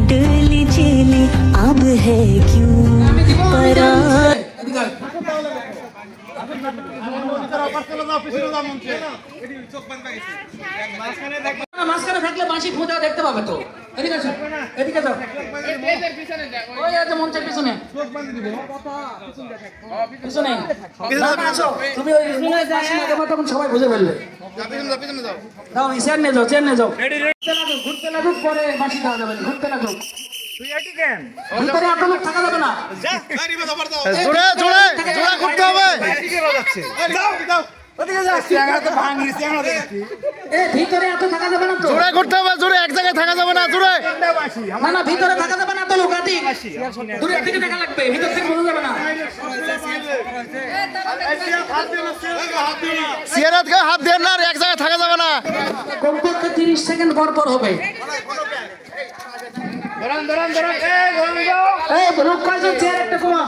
डोली चली अब है क्यों करार। মাঝখানে থাকলে বাঁশি খোঁজা দেখতে পাবে তো। এদিকে আসো, এদিকে যাও। ওই আছে মঞ্চের পিছনে। পিছনে। আসো, তুমি ওই বাঁশি না দেবো তখন সবাই বুঝে ফেলবে। দাও, চেয়ার নিয়ে যাও, চেয়ার নিয়ে যাও। ঘুরতে লাগুক, পরে বাঁশি দেওয়া যাবে, ঘুরতে লাগুক। ভিতরে এত লোক থাকা যাবে না। জোরে জোরে জোরে করতে হবে। ভিতরে এত থাকা যাবে না তো। জোরে করতে হবে, জোরে এক জায়গায় থাকা যাবে না, জোরে। না না, ভিতরে থাকা যাবে না তো, লোক আটি দূরে থেকে থাকা লাগবে, ভিতর থেকে বোঝা যাবে না। সিয়ারাত কে হাত দেন না, আর এক জায়গায় থাকা যাবে না। কমপক্ষে 30 সেকেন্ড পর পর হবে। এই লোক কয়জন, চেয়ার একটা কমা।